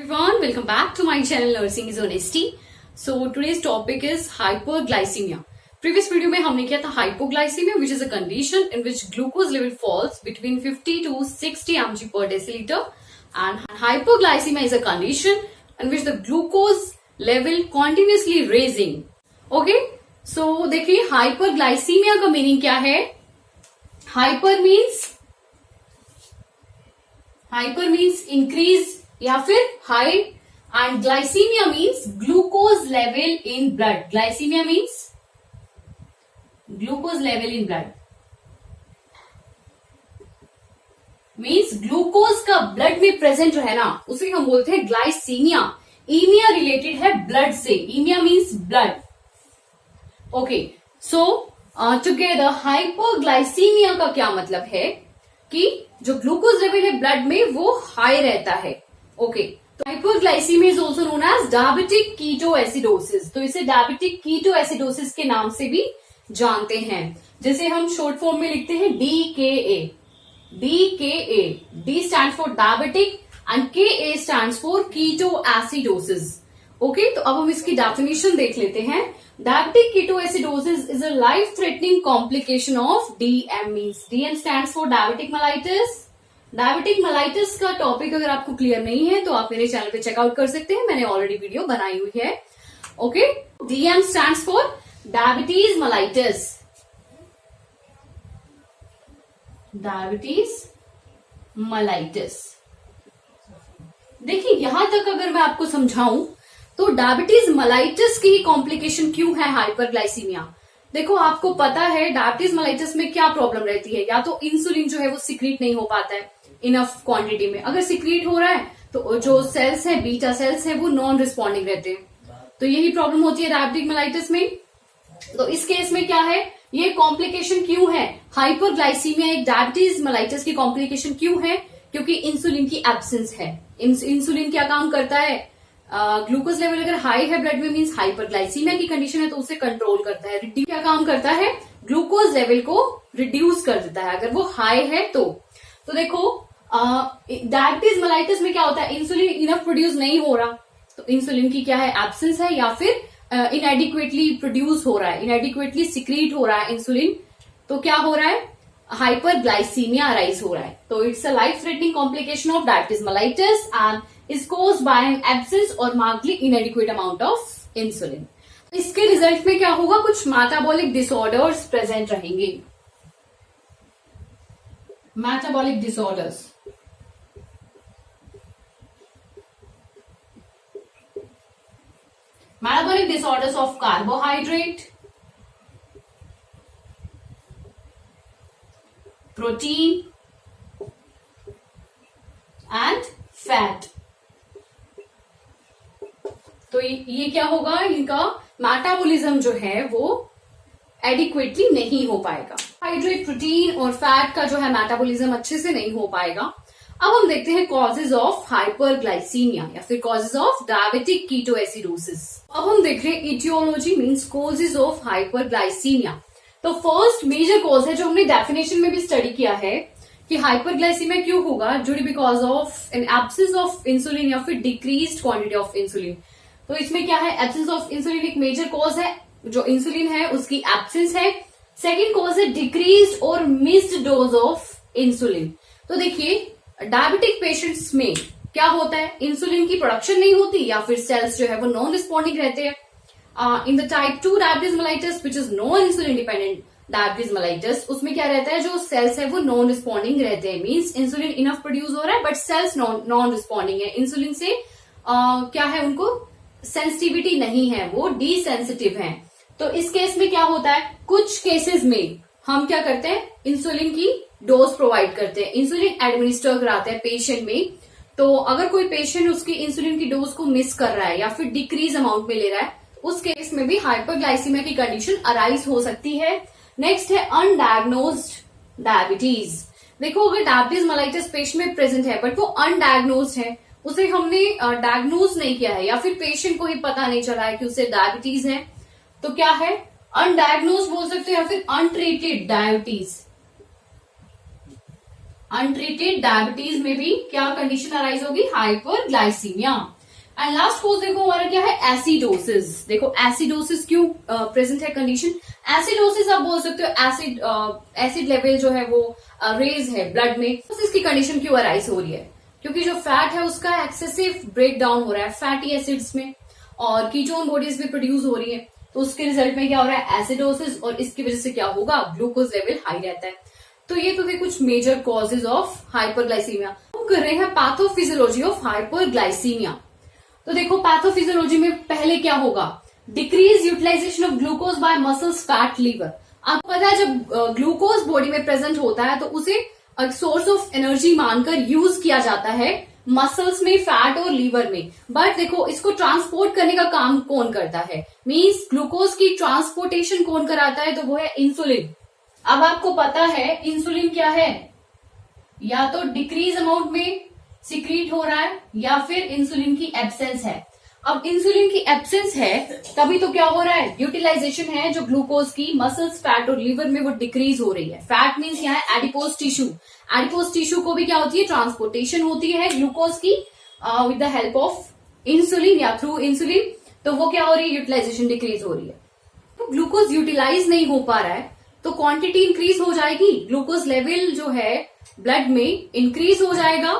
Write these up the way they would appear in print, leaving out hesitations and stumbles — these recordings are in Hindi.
Everyone, welcome back to my channel Nursing is Honesty. So today's topic is hyperglycemia. Previous video में हमने किया था hypoglycemia, which is a condition in which glucose level falls between 50 to 60 mg per deciliter, and hypoglycemia is a condition in which the glucose level continuously raising. Okay, so देखिए hyperglycemia का meaning क्या है? Hyper means increase या फिर high and glycemia means glucose level in blood. Glycemia means glucose level in blood means glucose का ब्लड में प्रेजेंट रहना, उसे हम बोलते हैं ग्लाइसीमिया. ईमिया रिलेटेड है ब्लड से. Emia means blood. Okay, so together hypoglycemia का क्या मतलब है कि जो ग्लूकोज लेवल है ब्लड में वो हाई रहता है. ओके, तो hypoglycaemia is also known as diabetic ketoacidosis. तो इसे डायबिटिक कीटोएसिडोसिस के नाम से भी जानते हैं, जिसे हम शॉर्ट फॉर्म में लिखते हैं DKA. DKA, D stand for diabetic and KA stand for ketoacidosis. Okay, तो अब हम इसकी डेफिनेशन देख लेते हैं. Diabetic ketoacidosis is a life threatening complication of DM. Means DM stand for diabetic mellitus. Diabetic mellitus का टॉपिक अगर आपको क्लियर नहीं है तो आप मेरे चैनल पे चेकआउट कर सकते हैं, मैंने ऑलरेडी वीडियो बनाई हुई है. Okay, DM stands for diabetes mellitus. Diabetes mellitus. देखिए यहां तक अगर मैं आपको समझाऊं तो डायबिटीज मेलाइटिस की ही कॉम्प्लिकेशन क्यों है हाइपरग्लाइसीमिया. देखो आपको पता है डायबिटीज मेलाइटिस में क्या प्रॉब्लम रहती है. या तो इंसुलिन जो है वो सिक्रीट नहीं हो पाता है इनफ क्वांटिटी में. अगर सिक्रीट हो रहा है तो जो सेल्स है, बीटा सेल्स है, वो नॉन रिस्पॉन्डिंग रहते हैं. तो यही प्रॉब्लम होती है डायबिटिक मेलाइटिस में. तो इस केस में क्या है, ये कॉम्प्लिकेशन क्यों है. हाइपरग्लाइसीमिया एक डायबिटीज मेलाइटिस की कॉम्प्लिकेशन क्यों है, क्योंकि इंसुलिन की एब्सेंस है. इंसुलिन क्या काम करता है, ग्लूकोज लेवल अगर हाई है ब्लड में मीन्स हाइपरग्लाइसीमिया की कंडीशन है तो उसे कंट्रोल करता है. क्या काम करता है, ग्लूकोज लेवल को रिड्यूस कर देता है अगर वो हाई है तो देखो डायबिटीज मेलाइटिस में क्या होता है, इंसुलिन इनफ प्रोड्यूस नहीं हो रहा, तो इंसुलिन की क्या है, एब्सेंस है, या फिर इनएडिक्वेटली प्रोड्यूस हो रहा है, इनएडिक्वेटली सिक्रीट हो रहा है इंसुलिन. तो क्या हो रहा है, हाइपरग्लाइसीमिया अराइज हो रहा है. तो it's a life threatening complication of diabetes mellitus and is caused by an absence or markedly inadequate amount of insulin. इसके रिजल्ट में क्या होगा, कुछ मेटाबॉलिक डिसऑर्डर्स प्रेजेंट रहेंगे. Metabolic disorders, metabolic disorders of carbohydrate, protein and fat. तो ये क्या होगा, इनका मेटाबॉलिज्म जो है वो एडिक्वेटली नहीं हो पाएगा. हाइड्रेट, प्रोटीन और फैट का जो है मेटाबॉलिज्म अच्छे से नहीं हो पाएगा. अब हम देखते हैं कॉजेज ऑफ हाइपरग्लाइसीमिया या फिर कॉजेज ऑफ डायबिटिक कीटोएसिडोसिस. अब हम देख रहे हैं aetiology means causes of hyperglycaemia. तो फर्स्ट मेजर कॉज है जो हमने डेफिनेशन में भी स्टडी किया है कि हाइपरग्लाइसीमिया क्यों होगा, due because of an absence of insulin या फिर डिक्रीज्ड क्वांटिटी ऑफ इंसुलिन. तो इसमें क्या है, एब्सेंस ऑफ इंसुलिन एक मेजर कॉज है, जो इंसुलिन है उसकी एब्सेंस है. सेकेंड कॉज है डिक्रीज्ड और मिस्ड डोज ऑफ इंसुलिन. तो देखिए डायबिटिक पेशेंट्स में क्या होता है, इंसुलिन की प्रोडक्शन नहीं होती या फिर सेल्स जो है वो नॉन रिस्पॉन्डिंग रहते हैं. In the type 2 diabetes mellitus which is non insulin dependent diabetes mellitus, उसमें क्या रहता है, जो सेल्स है वो नॉन रिस्पॉन्डिंग रहते हैं. मीन्स इंसुलिन इनफ प्रोड्यूस हो रहा है बट सेल्स नॉन रिस्पॉन्डिंग है. इंसुलिन से क्या है, उनको सेंसिटिविटी नहीं है, वो डिसेंसिटिव हैं. तो इस केस में क्या होता है, कुछ केसेस में हम क्या करते हैं, इंसुलिन की डोज प्रोवाइड करते हैं, इंसुलिन एडमिनिस्टर कराते हैं पेशेंट में. तो अगर कोई पेशेंट उसकी इंसुलिन की डोज को मिस कर रहा है या फिर डिक्रीज अमाउंट में ले रहा है, उस केस में भी हाइपरग्लाइसीमिया की कंडीशन अराइज हो सकती है. नेक्स्ट है अनडायग्नोज्ड डायबिटीज. देखो अगर डायबिटीज मेलाइटिस पेशेंट में प्रेजेंट है बट वो अनडायग्नोज्ड है, उसे हमने डायग्नोज नहीं किया है या फिर पेशेंट को ही पता नहीं चला है कि उसे डायबिटीज है, तो क्या है, अनडायग्नोज बोल सकते हैं या फिर अनट्रीटेड डायबिटीज. अनट्रीटेड डायबिटीज में भी क्या कंडीशन अराइज होगी, हाइपरग्लाइसीमिया। एंड लास्ट कोर्स देखो हमारा क्या है, एसिडोसिस। देखो एसिडोसिस क्यों प्रेजेंट है कंडीशन, एसिडोसिस आप बोल सकते हो एसिड लेवल जो है वो रेज है ब्लड में, तो इसकी कंडीशन क्यों अराइज हो रही है, क्योंकि जो फैट है उसका एक्सेसिव ब्रेक डाउन हो रहा है फैटी एसिड्स में और कीटोन बॉडीज भी प्रोड्यूस हो रही है, तो उसके रिजल्ट में क्या हो रहा है, एसिडोसिस, और इसकी वजह से क्या होगा, ग्लूकोज लेवल हाई रहता है। तो ये तो थे कुछ मेजर कॉजेज ऑफ हाइपरग्लाइसीमिया। हम कर रहे हैं पैथोफिजियोलॉजी ऑफ हाइपरग्लाइसीमिया। तो देखो पैथोफिजियोलॉजी में पहले क्या होगा, decrease utilization of glucose by muscles, fat, liver. आपको पता है जब ग्लूकोज बॉडी में प्रेजेंट होता है तो उसे सोर्स ऑफ एनर्जी मानकर यूज किया जाता है मसल्स में, फैट और लीवर में। बट देखो इसको ट्रांसपोर्ट करने का काम कौन करता है, मीन्स ग्लूकोज की ट्रांसपोर्टेशन कौन कराता है, तो वो है इंसुलिन। अब आपको पता है इंसुलिन क्या है, या तो डिक्रीज अमाउंट में सिक्रीट हो रहा है या फिर इंसुलिन की एब्सेंस है। अब इंसुलिन की एब्सेंस है तभी तो क्या हो रहा है, यूटिलाइजेशन है जो ग्लूकोज की मसल्स, फैट और लीवर में वो डिक्रीज हो रही है। फैट मीन्स यहाँ है एडिपोज टिश्यू, एडिपोज टिश्यू को भी क्या होती है, ट्रांसपोर्टेशन होती है ग्लूकोज की with the help of insulin या थ्रू इंसुलिन, तो वो क्या हो रही है, यूटिलाइजेशन डिक्रीज हो रही है। तो ग्लूकोज यूटिलाइज नहीं हो पा रहा है तो क्वांटिटी इंक्रीज हो जाएगी, ग्लूकोज लेवल जो है ब्लड में इंक्रीज हो जाएगा,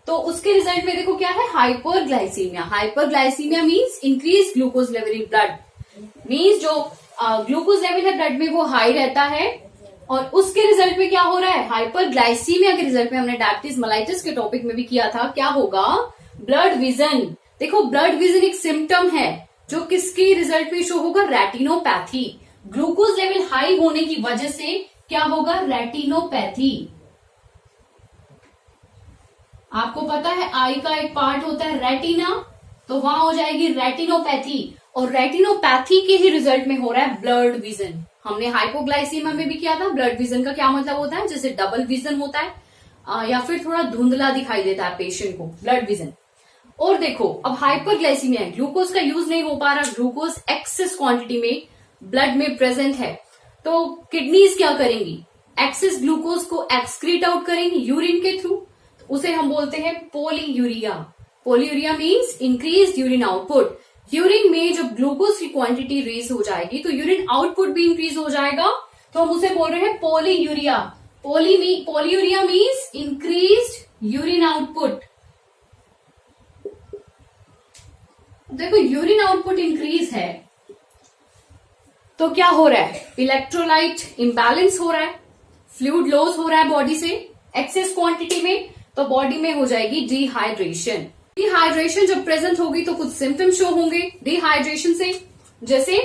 तो उसके रिजल्ट में देखो क्या है, hyperglycaemia. Hyperglycaemia means increase glucose level in blood, means जो ग्लूकोज लेवल है ब्लड में वो हाई रहता है, और उसके रिजल्ट में क्या हो रहा है, हाइपरग्लाइसीमिया के रिजल्ट में, हमने डायबिटीज मेलाइटिस के टॉपिक में भी किया था, क्या होगा, ब्लड विजन। देखो ब्लड विजन एक सिम्टम है जो किसके रिजल्ट में शो होगा, रेटिनोपैथी। ग्लूकोज लेवल हाई होने की वजह से क्या होगा, रेटिनोपैथी। आपको पता है आई का एक पार्ट होता है रेटिना, तो वहां हो जाएगी रेटिनोपैथी, और रेटिनोपैथी के ही रिजल्ट में हो रहा है ब्लड विजन। हमने हाइपोग्लाइसीमिया में भी किया था, ब्लड विजन का क्या मतलब होता है, जैसे डबल विजन होता है या फिर थोड़ा धुंधला दिखाई देता है पेशेंट को, ब्लड विजन। और देखो अब हाइपरग्लाइसीमिया है, ग्लूकोज का यूज नहीं हो पा रहा, ग्लूकोज एक्सेस क्वांटिटी में ब्लड में प्रेजेंट है, तो किडनीज क्या करेंगी, एक्सेस ग्लूकोज को एक्सक्रीट आउट करेंगी यूरिन के थ्रू, उसे हम बोलते हैं polyuria. Polyuria means increase urine output. Urine में जब ग्लूकोज की क्वांटिटी रेज हो जाएगी तो यूरिन आउटपुट भी इंक्रीज हो जाएगा, तो हम उसे बोल रहे हैं polyuria. Polyuria means increase urine output. देखो यूरिन आउटपुट इंक्रीज है तो क्या हो रहा है, इलेक्ट्रोलाइट इम्बैलेंस हो रहा है, फ्लूइड लॉस हो रहा है बॉडी से एक्सेस क्वांटिटी में, तो बॉडी में हो जाएगी डिहाइड्रेशन। डिहाइड्रेशन जब प्रेजेंट होगी तो कुछ सिम्टम शो होंगे डिहाइड्रेशन से, जैसे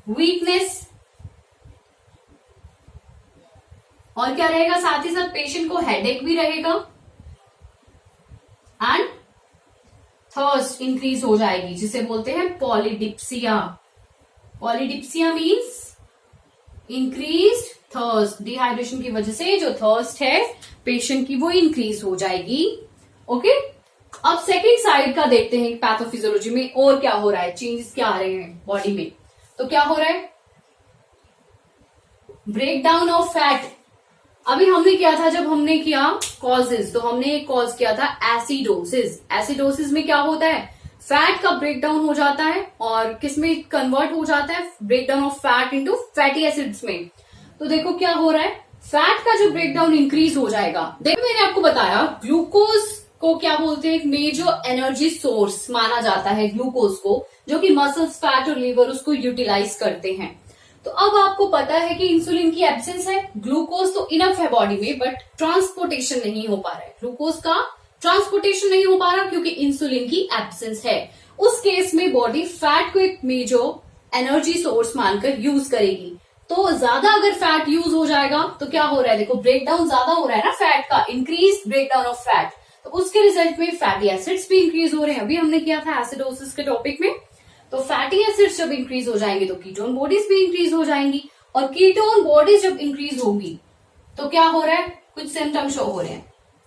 वीकनेस, और क्या रहेगा, साथ ही साथ पेशेंट को हेडेक भी रहेगा, एंड थर्स्ट इंक्रीज हो जाएगी जिसे बोलते हैं polydipsia. Polydipsia means increase thirst, dehydration की वजह से जो थर्स्ट है पेशेंट की वो इंक्रीज हो जाएगी। ओके, अब सेकेंड साइड का देखते हैं पैथोफिजियोलॉजी में और क्या हो रहा है, चेंजेस क्या आ रहे हैं बॉडी में। तो क्या हो रहा है, ब्रेक डाउन ऑफ फैट। अभी हमने किया था, जब हमने किया कॉजेज, तो हमने एक कॉज किया था एसिडोसिस। एसिडोसिस में क्या होता है, फैट का ब्रेक डाउन हो जाता है और किसमें कन्वर्ट हो जाता है, break down of fat into fatty acids में। तो देखो क्या हो रहा है, फैट का जो ब्रेक डाउन इंक्रीज हो जाएगा। देखो मैंने आपको बताया ग्लूकोज को क्या बोलते हैं, एक मेजर एनर्जी सोर्स माना जाता है ग्लूकोज को, जो कि मसल्स, फैट और लीवर उसको यूटिलाइज करते हैं। तो अब आपको पता है कि इंसुलिन की एब्सेंस है, ग्लूकोज तो इनफ है बॉडी में, बट ट्रांसपोर्टेशन नहीं हो पा रहा है, ग्लूकोज का ट्रांसपोर्टेशन नहीं हो पा रहा क्योंकि इंसुलिन की एब्सेंस है। उस केस में बॉडी फैट को एक मेजर एनर्जी सोर्स मानकर यूज करेगी। तो ज्यादा अगर फैट यूज हो जाएगा तो क्या हो रहा है, देखो ब्रेक डाउन ज्यादा हो रहा है ना फैट का, increase break down of fat, तो उसके रिजल्ट में फैटी एसिड्स भी इंक्रीज हो रहे हैं। अभी हमने किया था एसिडोसिस के टॉपिक में, तो फैटी एसिड्स जब इंक्रीज हो जाएंगे तो कीटोन बॉडीज भी इंक्रीज हो जाएंगी, और कीटोन बॉडीज जब इंक्रीज होंगी तो क्या हो रहा है, कुछ सिम्टम शो हो रहे हैं,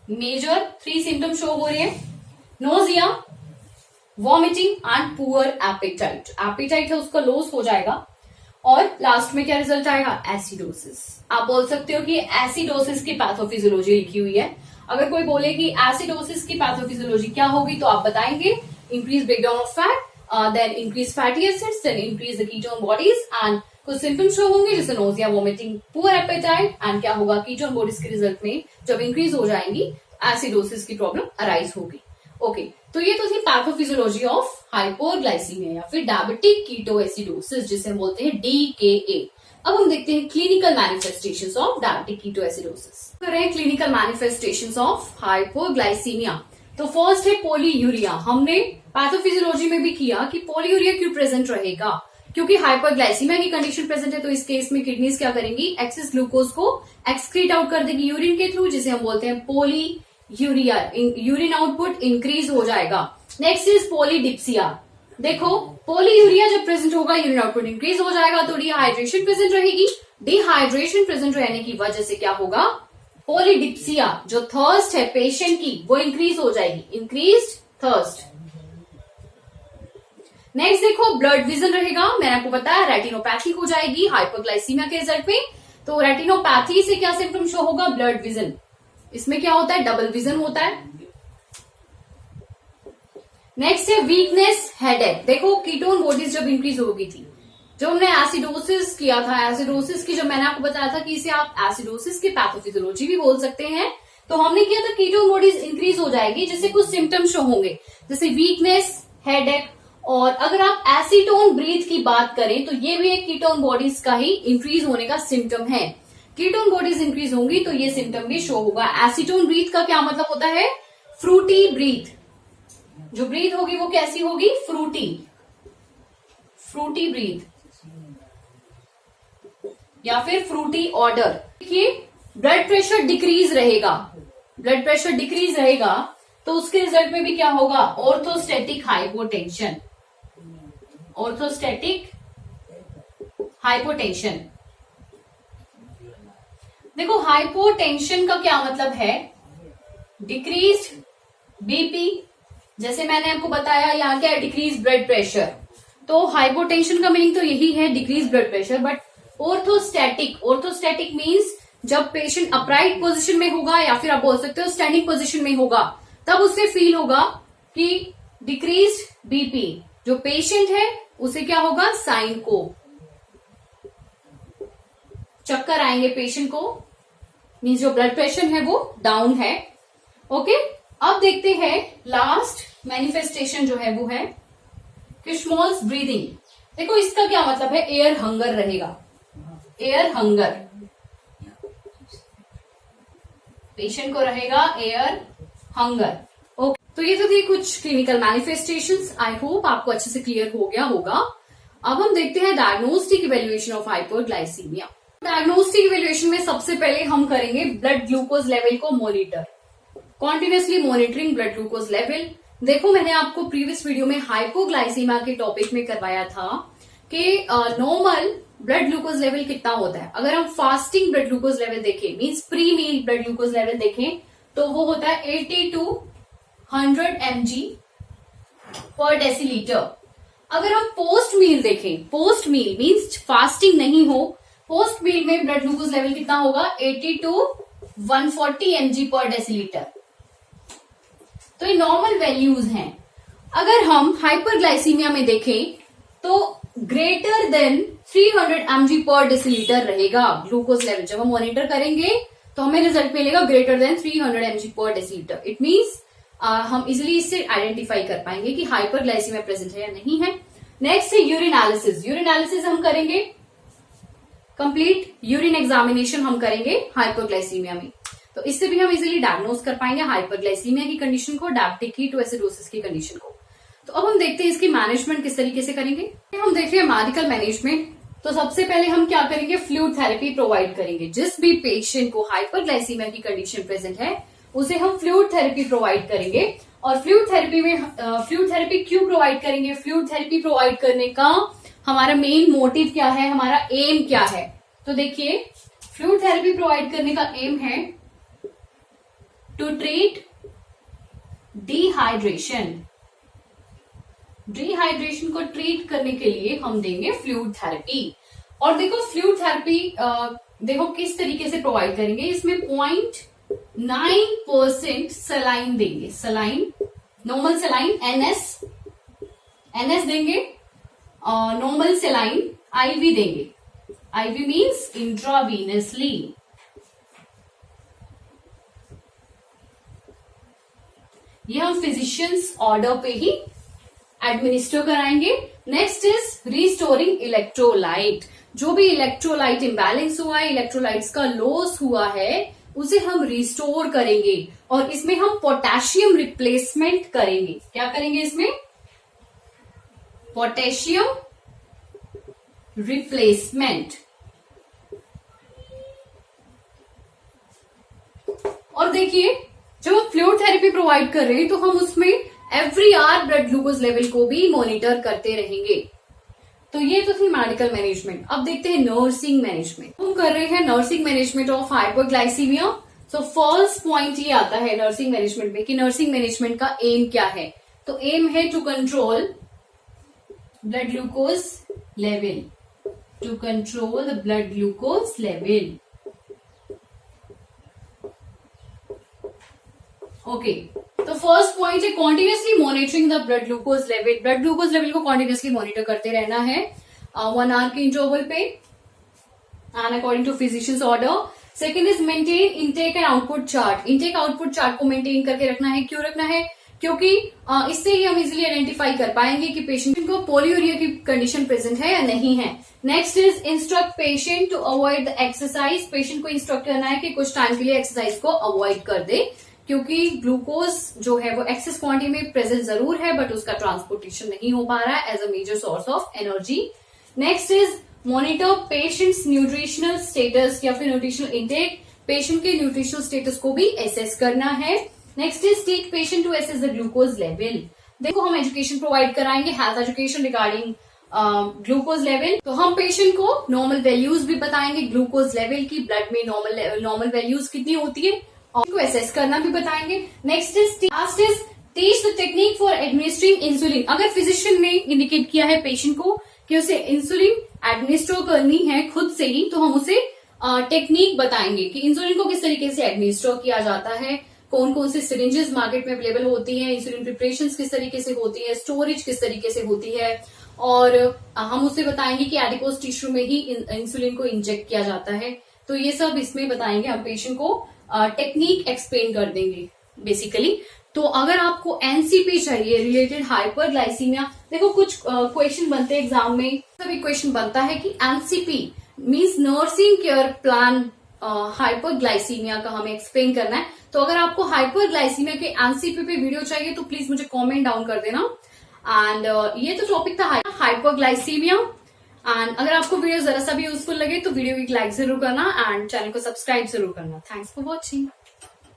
मेजर 3 सिम्टम शो हो रहे हैं, nausea, vomiting and poor appetite. Appetite है उसका लॉस हो जाएगा, और लास्ट में क्या रिजल्ट आएगा, एसिडोसिस। आप बोल सकते हो कि एसिडोसिस की पैथोफिजियोलॉजी लिखी हुई है। अगर कोई बोले कि एसिडोसिस की पैथोफिजियोलॉजी क्या होगी तो आप बताएंगे increase breakdown of fat, then increase fatty acids, then increase the ketone bodies and कुछ सिम्टम्स शो होंगे जैसे nausea, vomiting, poor appetite and क्या होगा कीटोन बॉडीज के रिजल्ट में जब इंक्रीज हो जाएंगी एसिडोसिस की प्रॉब्लम अराइज होगी। ओके, तो ये तो थी पैथोफिजियोलॉजी ऑफ हाइपोग्लाइसीमिया या फिर डायबिटिक कीटोएसिडोसिस जिसे हम बोलते हैं DKA। अब हम देखते हैं clinical manifestations of diabetic ketoacidosis. करें क्लिनिकल मैनिफेस्टेशंस ऑफ हाइपोग्लाइसीमिया। तो फर्स्ट है पोलीयूरिया। हमने पैथोफिजियोलॉजी में भी किया कि पोलीयूरिया क्यों प्रेजेंट रहेगा, क्योंकि हाइपरग्लाइसीमिया की कंडीशन प्रेजेंट है। तो इस केस में किडनीज क्या करेंगी, एक्सेस ग्लूकोज को एक्सक्रीट आउट कर देगी यूरिन के थ्रू, जिसे हम बोलते हैं पोलीयूरिया। यूरिन आउटपुट इंक्रीज हो जाएगा। Next is polydipsia. देखो पोलीयूरिया जब प्रेजेंट होगा यूरिन आउटपुट इंक्रीज हो जाएगा, तो डिहाइड्रेशन प्रेजेंट रहेगी। डिहाइड्रेशन प्रेजेंट रहने की वजह से क्या होगा, पोलीडिप्सिया जो थर्स्ट है पेशेंट की वो इंक्रीज हो जाएगी, इंक्रीज थर्स्ट। नेक्स्ट देखो ब्लड विजन रहेगा। मैंने आपको बताया रेटिनोपैथी हो जाएगी हाइपरग्लाइसीमिया के रिजल्ट में। तो रेटिनोपैथी से क्या सिम्टम शो होगा, ब्लड विजन। इसमें क्या होता है, डबल विजन होता है। नेक्स्ट है वीकनेस, हेडेक। देखो कीटोन बॉडीज जब इंक्रीज हो गई थी, जो हमने एसिडोसिस किया था, एसिडोसिस की जब मैंने आपको बताया था कि इसे आप एसिडोसिस की पैथोफिजियोलॉजी भी बोल सकते हैं, तो हमने किया था कीटोन बॉडीज इंक्रीज हो जाएगी जिससे कुछ सिम्टम शो होंगे जैसे वीकनेस, हेडेक। और अगर आप एसीटोन ब्रीथ की बात करें तो ये भी एक कीटोन बॉडीज का ही इंक्रीज होने का सिम्टम है। कीटोन बॉडीज इंक्रीज होंगी तो ये सिम्टम भी शो होगा। एसीटोन ब्रीथ का क्या मतलब होता है, फ्रूटी ब्रीथ। जो ब्रीथ होगी वो कैसी होगी, फ्रूटी, फ्रूटी ब्रीथ या फिर फ्रूटी ऑर्डर। देखिए ब्लड प्रेशर डिक्रीज रहेगा, ब्लड प्रेशर डिक्रीज रहेगा तो उसके रिजल्ट में भी क्या होगा, ऑर्थोस्टैटिक हाइपोटेंशन, ऑर्थोस्टैटिक हाइपोटेंशन। देखो हाइपोटेंशन का क्या मतलब है, डिक्रीज बीपी। जैसे मैंने आपको बताया यहाँ क्या है, डिक्रीज ब्लड प्रेशर। तो हाइपोटेंशन का मीनिंग तो यही है, decrease blood pressure. But orthostatic, orthostatic means जब पेशेंट अपराइट पोजीशन में होगा या फिर आप बोल सकते हो स्टैंडिंग पोजीशन में होगा, तब उसे फील होगा कि डिक्रीज बीपी। जो पेशेंट है उसे क्या होगा, साइन को चक्कर आएंगे पेशेंट को, मीन्स जो ब्लड प्रेशर है वो डाउन है। ओके, अब देखते हैं लास्ट मैनिफेस्टेशन जो है वो है किशमोल्स ब्रीदिंग। देखो इसका क्या मतलब है, एयर हंगर रहेगा, एयर हंगर। पेशेंट को रहेगा एयर हंगर। ओके, तो ये तो थी कुछ क्लिनिकल मैनिफेस्टेशंस। आई होप आपको अच्छे से क्लियर हो गया होगा। अब हम देखते हैं diagnostic evaluation of hyperglycaemia. Diagnostic evaluation में सबसे पहले हम करेंगे ब्लड ग्लूकोज लेवल को monitor, continuously monitoring blood glucose level. देखो मैंने आपको प्रीवियस वीडियो में हाइपोग्लाइसीमिया के टॉपिक में करवाया था कि नॉर्मल ब्लड ग्लूकोज लेवल कितना होता है। अगर हम फास्टिंग ब्लड ग्लूकोज लेवल देखें, मीन्स प्री मील ब्लड ग्लूकोज लेवल देखें, तो वो होता है 80 to 100 mg पर डेसीलीटर। अगर हम पोस्ट मील देखें, पोस्ट मील मीन्स फास्टिंग नहीं हो, पोस्ट मील में ब्लड ग्लूकोज लेवल कितना होगा, 80 to 140 mg पर डेसीलीटर। तो ये नॉर्मल वैल्यूज हैं। अगर हम हाइपरग्लाइसीमिया में देखें तो ग्रेटर देन 300 mg पर डेसीलीटर रहेगा ग्लूकोज लेवल। जब हम मॉनिटर करेंगे तो हमें रिजल्ट मिलेगा ग्रेटर देन 300 mg पर डेसीलीटर। इट मीन्स हम इजिली इससे आइडेंटिफाई कर पाएंगे कि हाइपरग्लाइसीमिया प्रेजेंट है या नहीं है। नेक्स्ट है यूरिनालिसिस। यूरिनालिसिस हम करेंगे, कंप्लीट यूरिन एग्जामिनेशन हम करेंगे हाइपरग्लाइसीमिया में, तो इससे भी हम इजिली डायग्नोज कर पाएंगे हाइपरग्लाइसीमिया की कंडीशन को, डायबिटिक कीटोएसिडोसिस की कंडीशन को। तो अब हम देखते हैं इसकी मैनेजमेंट किस तरीके से करेंगे। हम देख रहे हैं मेडिकल मैनेजमेंट। तो सबसे पहले हम क्या करेंगे, फ्लूइड थेरेपी प्रोवाइड करेंगे। जिस भी पेशेंट को हाइपरग्लाइसीमिया की कंडीशन प्रेजेंट है उसे हम फ्लूइड थेरेपी प्रोवाइड करेंगे। और फ्लूइड थेरेपी में फ्लूइड थेरेपी क्यों प्रोवाइड करेंगे, फ्लूइड थेरेपी प्रोवाइड करने का हमारा मेन मोटिव क्या है, हमारा एम क्या है। तो देखिए फ्लूइड थेरेपी प्रोवाइड करने का एम है टू ट्रीट डिहाइड्रेशन। डिहाइड्रेशन को ट्रीट करने के लिए हम देंगे फ्लूइड थेरेपी। और देखो फ्लूइड थेरेपी देखो किस तरीके से प्रोवाइड करेंगे। इसमें 9% सलाइन देंगे, सलाइन, नॉर्मल सलाइन एनएस देंगे, नॉर्मल सलाइन आईवी देंगे, आईवी मीन्स इंट्रावीनसली। ये हम फिजिशियंस ऑर्डर पे ही एडमिनिस्टर कराएंगे। Next is restoring electrolyte. जो भी इलेक्ट्रोलाइट इम्बैलेंस हुआ है, इलेक्ट्रोलाइट्स का लॉस हुआ है, उसे हम रिस्टोर करेंगे और इसमें हम पोटेशियम रिप्लेसमेंट करेंगे। क्या करेंगे इसमें? Potassium replacement. और देखिए, जब हम फ्लूइड थेरेपी प्रोवाइड कर रहे हैं तो हम उसमें every hour blood glucose level को भी मॉनिटर करते रहेंगे। तो ये तो थी मेडिकल मैनेजमेंट। अब देखते हैं नर्सिंग मैनेजमेंट। हम कर रहे हैं nursing management of hyperglycaemia. So first point ये आता है नर्सिंग मैनेजमेंट में कि नर्सिंग मैनेजमेंट का एम क्या है। तो एम है to control blood glucose level, to control the blood glucose level. Okay, तो फर्स्ट पॉइंट है continuously monitoring the blood glucose level. Blood glucose level को कॉन्टिन्यूसली मॉनिटर करते रहना है 1 आवर के इंटरवल पे and according to physicians order. Second is maintain intake and output chart. Intake output chart को मेंटेन करके रखना है। क्यों रखना है? क्योंकि इससे ही हम इजिली आइडेंटिफाई कर पाएंगे कि पेशेंट को पोलियूरिया की कंडीशन प्रेजेंट है या नहीं है। Next is instruct patient to avoid the exercise. Patient को इंस्ट्रक्ट करना है कि कुछ टाइम के लिए एक्सरसाइज को अवॉइड कर दे, क्योंकि ग्लूकोज जो है वो एक्सेस क्वांटिटी में प्रेजेंट जरूर है बट उसका ट्रांसपोर्टेशन नहीं हो पा रहा है as a major source of energy. Next is monitor patients nutritional status या फिर न्यूट्रिशनल इंटेक। पेशेंट के न्यूट्रिशनल स्टेटस को भी एसेस करना है। Next is take patient to assess the glucose level. देखो, हम एजुकेशन प्रोवाइड कराएंगे, health education regarding glucose level. तो हम पेशेंट को नॉर्मल वैल्यूज भी बताएंगे ग्लूकोज लेवल की, ब्लड में नॉर्मल वैल्यूज कितनी होती है, को एसेस करना भी बताएंगे। Next is last is teach the technique for administering insulin. अगर फिजिशियन ने इंडिकेट किया है पेशेंट को कि उसे इंसुलिन एडमिनिस्टर करनी है खुद से ही, तो हम उसे टेक्निक बताएंगे कि इंसुलिन को किस तरीके से एडमिनिस्टर किया जाता है, कौन कौन सी सिरिंजेस मार्केट में अवेलेबल होती है, इंसुलिन प्रिपरेशन किस तरीके से होती है, स्टोरेज किस तरीके से होती है, और हम उसे बताएंगे कि एडिपोज टिश्यू में ही इंसुलिन को इंजेक्ट किया जाता है। तो ये सब इसमें बताएंगे, हम पेशेंट को टेक्निक एक्सप्लेन कर देंगे बेसिकली। तो अगर आपको एनसीपी चाहिए रिलेटेड हाइपरग्लाइसीमिया, देखो कुछ क्वेश्चन बनते हैं एग्जाम में, सभी क्वेश्चन बनता है कि NCP means nursing care plan hyperglycaemia का हमें एक्सप्लेन करना है। तो अगर आपको हाइपरग्लाइसीमिया के एनसीपी पे वीडियो चाहिए तो प्लीज मुझे कमेंट डाउन कर देना। एंड ये तो टॉपिक था हाइपरग्लाइसीमिया। एंड अगर आपको वीडियो जरा सा भी यूजफुल लगे तो वीडियो को एक लाइक जरूर करना एंड चैनल को सब्सक्राइब जरूर करना। Thanks for watching.